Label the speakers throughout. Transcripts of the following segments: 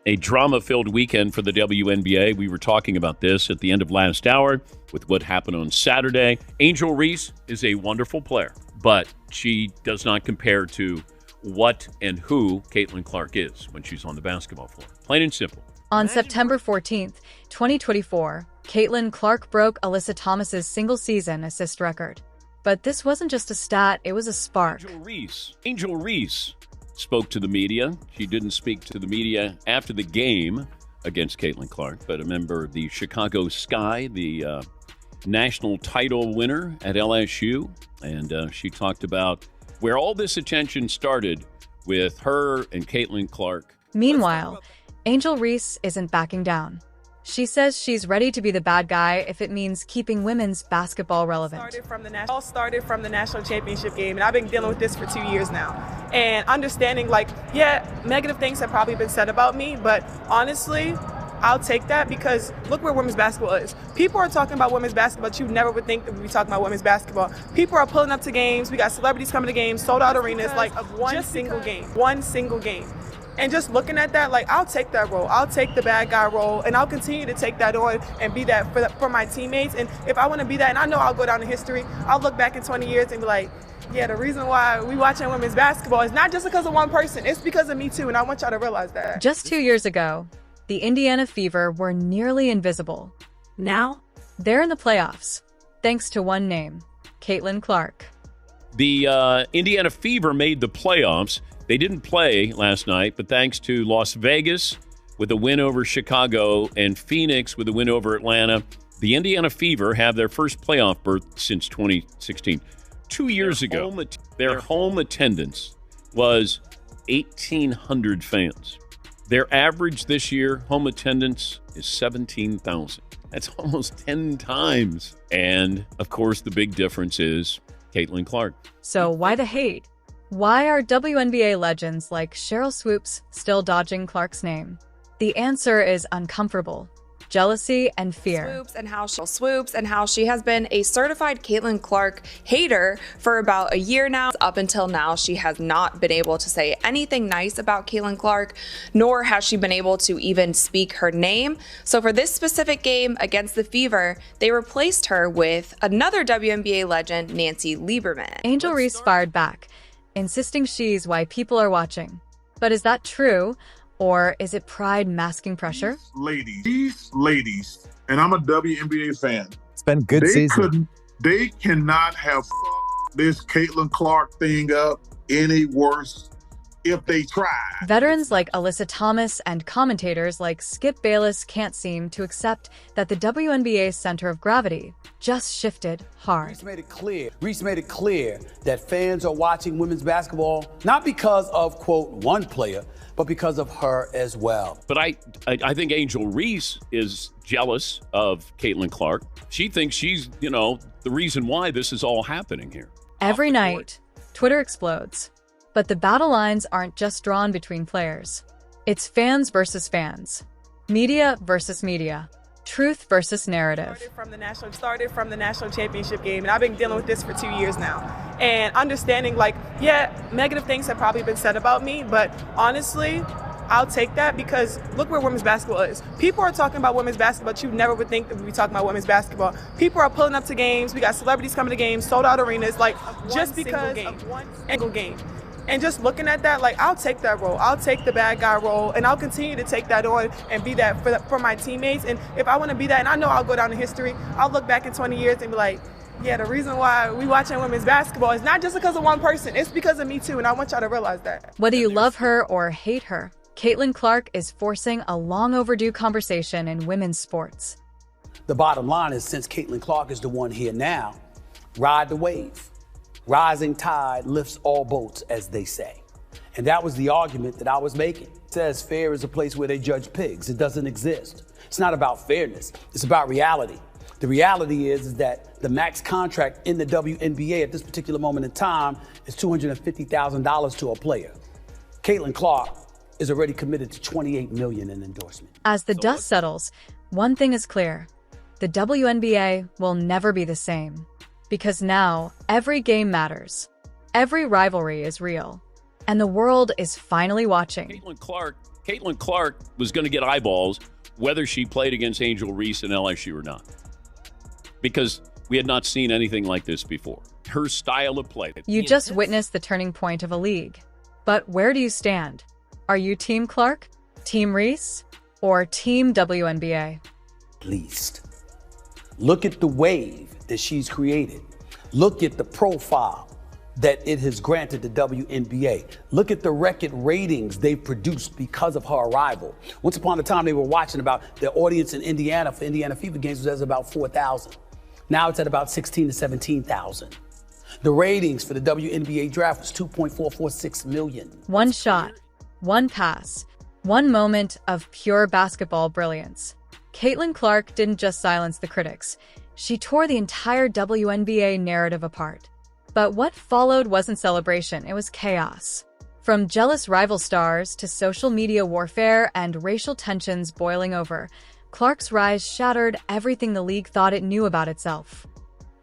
Speaker 1: A drama-filled weekend for the WNBA. We were talking about this at the end of last hour with what happened on Saturday. Angel Reese is a wonderful player, but she does not compare to what and who Caitlin Clark is when she's on the basketball floor. Plain and simple.
Speaker 2: On September 14th, 2024, Caitlin Clark broke Alyssa Thomas's single-season assist record. But this wasn't just a stat, it was a spark.
Speaker 1: Angel Reese spoke to the media. She didn't speak to the media after the game against Caitlin Clark, but a member of the Chicago Sky, the national title winner at LSU. And she talked about where all this attention started with her and Caitlin Clark.
Speaker 2: Meanwhile, Angel Reese isn't backing down. She says she's ready to be the bad guy if it means keeping women's basketball relevant.
Speaker 3: All started from the national championship game, and I've been dealing with this for 2 years now. And understanding, negative things have probably been said about me, but honestly, I'll take that because look where women's basketball is. People are talking about women's basketball, but you never would think that we'd be talking about women's basketball. People are pulling up to games. We got celebrities coming to games, sold out arenas, one single game. And just looking at that, I'll take that role. I'll take the bad guy role, and I'll continue to take that on and be that for my teammates. And if I want to be that, and I know I'll go down in history, I'll look back in 20 years and be like, yeah, the reason why we watching women's basketball is not just because of one person. It's because of me, too, and I want y'all to realize that.
Speaker 2: Just 2 years ago, the Indiana Fever were nearly invisible. Now, they're in the playoffs, thanks to one name, Caitlin Clark.
Speaker 1: The Indiana Fever made the playoffs. They didn't play last night, but thanks to Las Vegas with a win over Chicago and Phoenix with a win over Atlanta, the Indiana Fever have their first playoff berth since 2016. 2 years ago, their home attendance was 1,800 fans. Their average this year, home attendance, is 17,000. That's almost 10 times. And, of course, the big difference is Caitlin Clark.
Speaker 2: So why the hate? Why are WNBA legends like Sheryl Swoopes still dodging Clark's name? The answer is uncomfortable. Jealousy and fear.
Speaker 4: Swoops and how she has been a certified Caitlin Clark hater for about a year now. Up until now, she has not been able to say anything nice about Caitlin Clark, nor has she been able to even speak her name. So for this specific game against the Fever, they replaced her with another WNBA legend, Nancy Lieberman.
Speaker 2: Angel Reese fired back, insisting she's why people are watching. But is that true? Or is it pride masking pressure?
Speaker 5: These ladies, and I'm a WNBA fan.
Speaker 6: It's been good season.
Speaker 5: They cannot have this Caitlin Clark thing up any worse if they try.
Speaker 2: Veterans like Alyssa Thomas and commentators like Skip Bayless can't seem to accept that the WNBA's center of gravity just shifted hard.
Speaker 7: Reese made it clear that fans are watching women's basketball not because of, quote, one player, but because of her as well.
Speaker 1: But I think Angel Reese is jealous of Caitlin Clark. She thinks she's, the reason why this is all happening here.
Speaker 2: Every night, Twitter explodes. But the battle lines aren't just drawn between players. It's fans versus fans. Media versus media. Truth versus narrative.
Speaker 3: Started from the national championship game, and I've been dealing with this for 2 years now. And understanding, negative things have probably been said about me, but honestly, I'll take that because look where women's basketball is. People are talking about women's basketball, but you never would think that we'd be talking about women's basketball. People are pulling up to games. We got celebrities coming to games, sold out arenas, just because of one single game. And just looking at that, I'll take that role. I'll take the bad guy role, and I'll continue to take that on and be that for my teammates. And if I want to be that, and I know I'll go down in history, I'll look back in 20 years and be like, yeah, the reason why we watching women's basketball is not just because of one person. It's because of me, too, and I want y'all to realize that.
Speaker 2: Whether you love her or hate her, Caitlin Clark is forcing a long overdue conversation in women's sports.
Speaker 7: The bottom line is, since Caitlin Clark is the one here now, ride the wave. Rising tide lifts all boats, as they say. And that was the argument that I was making. It says fair is a place where they judge pigs. It doesn't exist. It's not about fairness. It's about reality. The reality is that the max contract in the WNBA at this particular moment in time is $250,000 to a player. Caitlin Clark is already committed to $28 million in endorsement.
Speaker 2: As the dust settles, one thing is clear. The WNBA will never be the same. Because now, every game matters. Every rivalry is real. And the world is finally watching.
Speaker 1: Caitlin Clark Caitlin Clark was going to get eyeballs whether she played against Angel Reese in LSU or not, because we had not seen anything like this before. Her style of play.
Speaker 2: You just witnessed the turning point of a league. But where do you stand? Are you Team Clark, Team Reese, or Team WNBA?
Speaker 7: At least. Look at the wave that she's created. Look at the profile that it has granted the WNBA. Look at the record ratings they've produced because of her arrival. Once upon a time, they were watching about the audience in Indiana for Indiana Fever games was at about 4,000. Now it's at about 16 to 17,000. The ratings for the WNBA draft was 2.446 million.
Speaker 2: One shot, one pass, one moment of pure basketball brilliance. Caitlin Clark didn't just silence the critics. She tore the entire WNBA narrative apart. But what followed wasn't celebration, it was chaos. From jealous rival stars to social media warfare and racial tensions boiling over, Clark's rise shattered everything the league thought it knew about itself.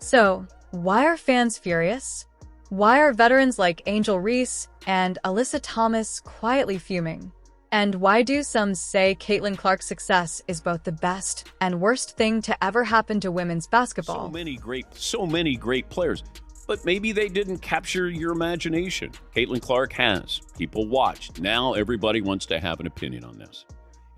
Speaker 2: So, why are fans furious? Why are veterans like Angel Reese and Alyssa Thomas quietly fuming? And why do some say Caitlin Clark's success is both the best and worst thing to ever happen to women's basketball?
Speaker 1: So many great players. But maybe they didn't capture your imagination. Caitlin Clark has. People watched. Now everybody wants to have an opinion on this.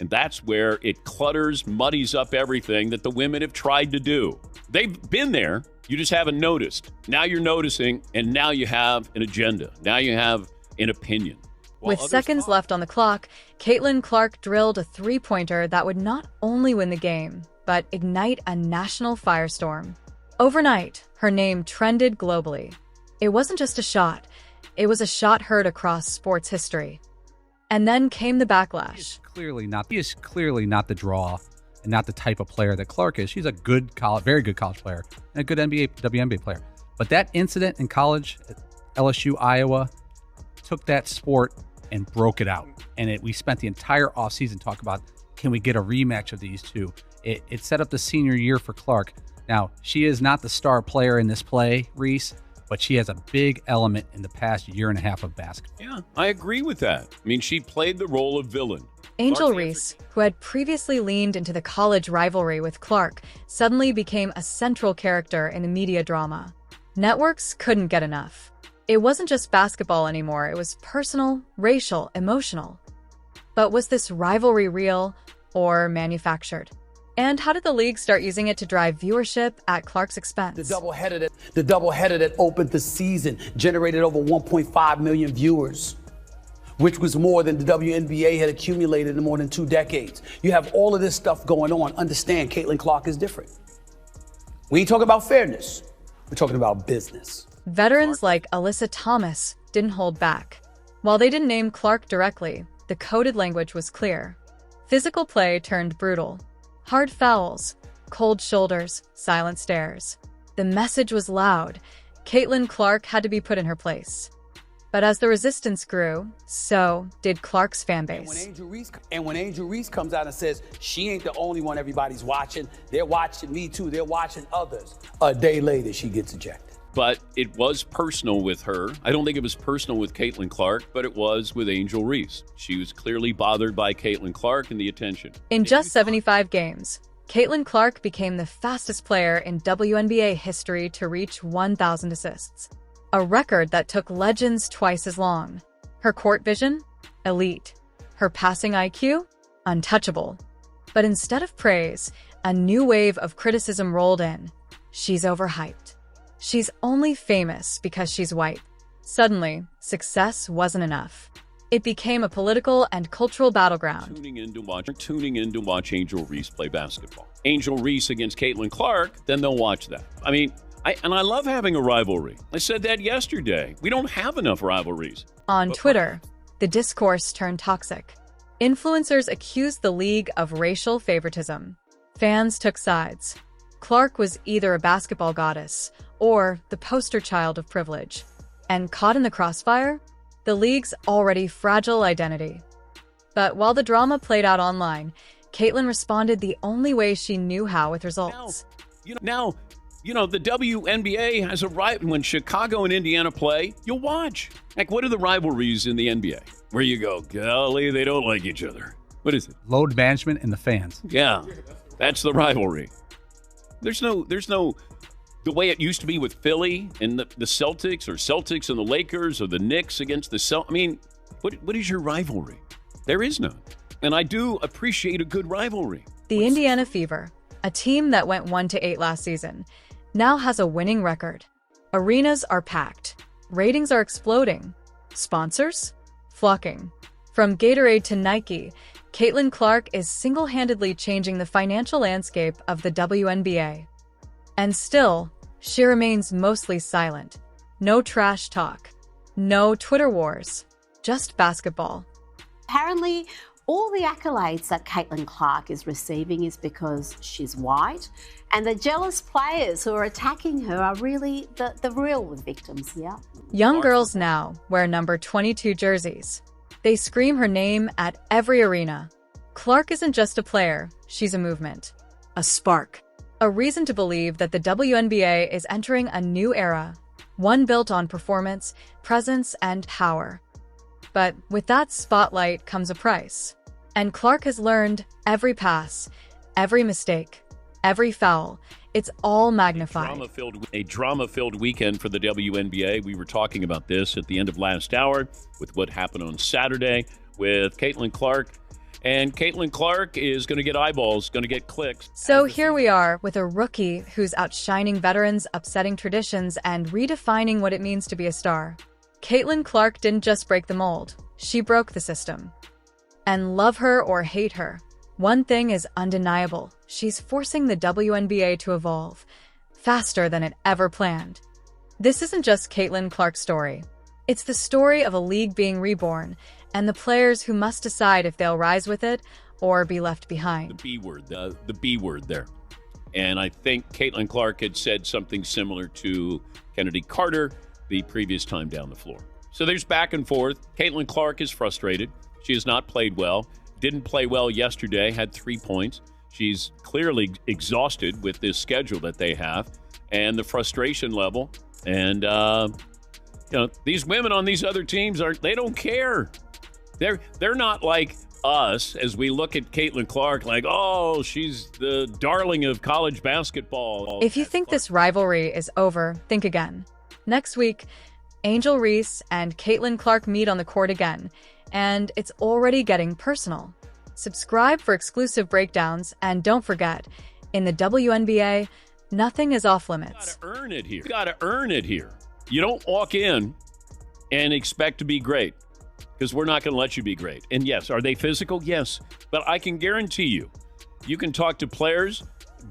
Speaker 1: And that's where it clutters, muddies up everything that the women have tried to do. They've been there. You just haven't noticed. Now you're noticing, and now you have an agenda. Now you have an opinion.
Speaker 2: With seconds left on the clock, Caitlin Clark drilled a three-pointer that would not only win the game, but ignite a national firestorm. Overnight, her name trended globally. It wasn't just a shot. It was a shot heard across sports history. And then came the backlash.
Speaker 6: He is clearly not the draw and not the type of player that Clark is. She's a good college, very good college player and a good NBA, WNBA player. But that incident in college at LSU, Iowa, took that sport and broke it out. And we spent the entire offseason talking about, can we get a rematch of these two? It set up the senior year for Clark. Now, she is not the star player in this play, Reese, but she has a big element in the past year and a half of basketball.
Speaker 1: Yeah, I agree with that. I mean, she played the role of villain.
Speaker 2: Angel Reese, who had previously leaned into the college rivalry with Clark, suddenly became a central character in the media drama. Networks couldn't get enough. It wasn't just basketball anymore, it was personal, racial, emotional. But was this rivalry real or manufactured? And how did the league start using it to drive viewership at Clark's expense?
Speaker 7: The doubleheader that opened the season generated over 1.5 million viewers, which was more than the WNBA had accumulated in more than 2 decades. You have all of this stuff going on. Understand, Caitlin Clark is different. We ain't talking about fairness. We're talking about business.
Speaker 2: Veterans like Alyssa Thomas didn't hold back. While they didn't name Clark directly, the coded language was clear. Physical play turned brutal. Hard fouls, cold shoulders, silent stares. The message was loud. Caitlin Clark had to be put in her place. But as the resistance grew, so did Clark's fan base.
Speaker 7: And when Angel Reese comes out and says, she ain't the only one everybody's watching, they're watching me too, they're watching others, a day later she gets ejected.
Speaker 1: But it was personal with her. I don't think it was personal with Caitlin Clark, but it was with Angel Reese. She was clearly bothered by Caitlin Clark and the attention.
Speaker 2: In just 75 games, Caitlin Clark became the fastest player in WNBA history to reach 1,000 assists, a record that took legends twice as long. Her court vision? Elite. Her passing IQ? Untouchable. But instead of praise, a new wave of criticism rolled in. She's overhyped. She's only famous because she's white. Suddenly, success wasn't enough. It became a political and cultural battleground.
Speaker 1: Tuning in to watch Angel Reese play basketball. Angel Reese against Caitlin Clark, then they'll watch that. I mean, I love having a rivalry. I said that yesterday. We don't have enough rivalries.
Speaker 2: On Twitter, the discourse turned toxic. Influencers accused the league of racial favoritism. Fans took sides. Clark was either a basketball goddess or the poster child of privilege. And caught in the crossfire, the league's already fragile identity. But while the drama played out online, Caitlin responded the only way she knew how with results.
Speaker 1: Now, the WNBA has a right. When Chicago and Indiana play, you'll watch. Like, what are the rivalries in the NBA? where you go, golly, they don't like each other. What is it?
Speaker 6: Load management and the fans.
Speaker 1: Yeah, that's the rivalry. There's no the way it used to be with Philly and the Celtics, or Celtics and the Lakers, or the Knicks against the Celtics. I mean, what is your rivalry? There is none. And I do appreciate a good rivalry.
Speaker 2: The Indiana Fever, a team that went 1-8 last season, now has a winning record. Arenas are packed. Ratings are exploding. Sponsors? Flocking. From Gatorade to Nike, Caitlin Clark is single-handedly changing the financial landscape of the WNBA. And still, she remains mostly silent. No trash talk. No Twitter wars. Just basketball.
Speaker 8: Apparently, all the accolades that Caitlin Clark is receiving is because she's white, and the jealous players who are attacking her are really the real victims here.
Speaker 2: Young girls now wear number 22 jerseys. They scream her name at every arena. Clark isn't just a player, she's a movement. A spark. A reason to believe that the WNBA is entering a new era, one built on performance, presence, and power. But with that spotlight comes a price. And Clark has learned every pass, every mistake, every foul. It's all magnified.
Speaker 1: A drama-filled weekend for the WNBA. We were talking about this at the end of last hour with what happened on Saturday with Caitlin Clark. And Caitlin Clark is going to get eyeballs, going to get clicks.
Speaker 2: So here we are with a rookie who's outshining veterans, upsetting traditions, and redefining what it means to be a star. Caitlin Clark didn't just break the mold. She broke the system. And love her or hate her, one thing is undeniable. She's forcing the WNBA to evolve faster than it ever planned. This isn't just Caitlin Clark's story. It's the story of a league being reborn and the players who must decide if they'll rise with it or be left behind.
Speaker 1: The B word there. And I think Caitlin Clark had said something similar to Kennedy Carter the previous time down the floor. So there's back and forth. Caitlin Clark is frustrated. She has not played well. Didn't play well yesterday, had 3 points. She's clearly exhausted with this schedule that they have and the frustration level. And, these women on these other teams, they don't care. They're not like us as we look at Caitlin Clark like, oh, she's the darling of college basketball.
Speaker 2: If you think this rivalry is over, think again. Next week, Angel Reese and Caitlin Clark meet on the court again, and it's already getting personal. Subscribe for exclusive breakdowns, and don't forget, in the WNBA, nothing is off limits.
Speaker 1: You gotta earn it here. You don't walk in and expect to be great, because we're not going to let you be great. And yes, are they physical? Yes. But I can guarantee you can talk to players,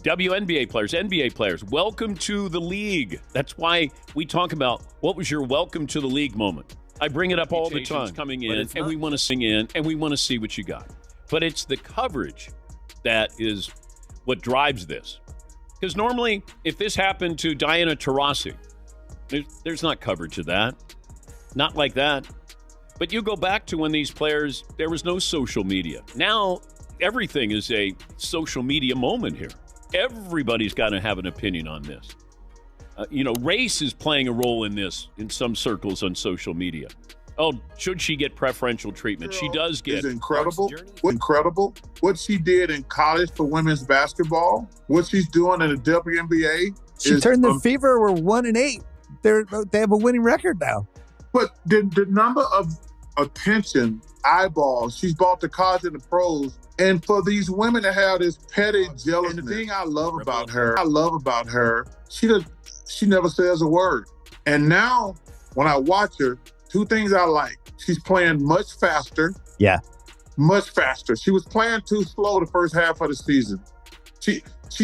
Speaker 1: WNBA players, NBA players. Welcome to the league. That's why we talk about what was your welcome to the league moment. I bring it up all the time. Coming in, and we want to sing in, and we want to see what you got. But it's the coverage that is what drives this. Because normally, if this happened to Diana Taurasi, there's not coverage of that. Not like that. But you go back to when these players, there was no social media. Now, everything is a social media moment here. Everybody's got to have an opinion on this. Race is playing a role in this in some circles on social media. Oh, should she get preferential treatment? She does get.
Speaker 5: It's incredible. Incredible. What she did in college for women's basketball, what she's doing in the WNBA.
Speaker 9: She turned the Fever. We're 1-8. They have a winning record now.
Speaker 5: But the number of attention, eyeballs, she's brought to college and the pros. And for these women to have this petty jealousy, and the thing I love about her, she never says a word. And now, when I watch her, two things I like. She's playing much faster.
Speaker 9: Yeah.
Speaker 5: Much faster. She was playing too slow the first half of the season.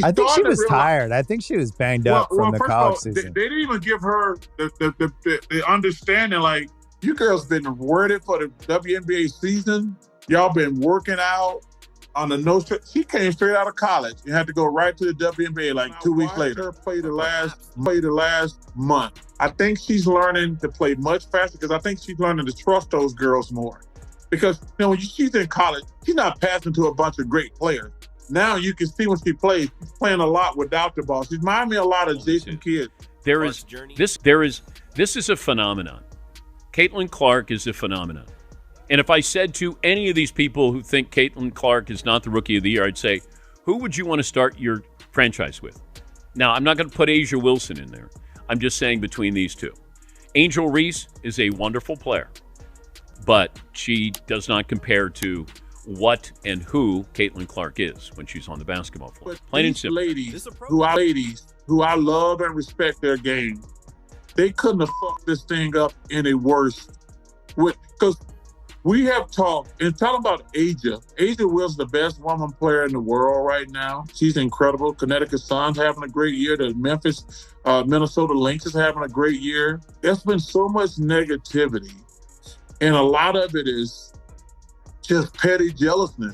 Speaker 9: I think she was tired. I think she was banged up from the college season.
Speaker 5: They didn't even give her the understanding, like, you girls been worded for the WNBA season. Y'all been working out on the no. She came straight out of college and had to go right to the WNBA like 2 weeks later. Her play the last month. I think she's learning to play much faster because I think she's learning to trust those girls more. Because when she's in college, she's not passing to a bunch of great players. Now you can see when she plays, she's playing a lot without the ball. She reminds me a lot of Jason Kidd.
Speaker 1: This is a phenomenon. Caitlin Clark is a phenomenon. And if I said to any of these people who think Caitlin Clark is not the Rookie of the Year, I'd say, who would you want to start your franchise with? Now, I'm not going to put Asia Wilson in there. I'm just saying between these two. Angel Reese is a wonderful player, but she does not compare to what and who Caitlin Clark is when she's on the basketball floor. Plain and simple.
Speaker 5: Ladies who I love and respect their game, they couldn't have fucked this thing up any worse. Because we have talked, and talking about Asia. Asia Wilson's the best woman player in the world right now. She's incredible. Connecticut Sun's having a great year. The Minnesota Lynx is having a great year. There's been so much negativity, and a lot of it is just petty jealousness.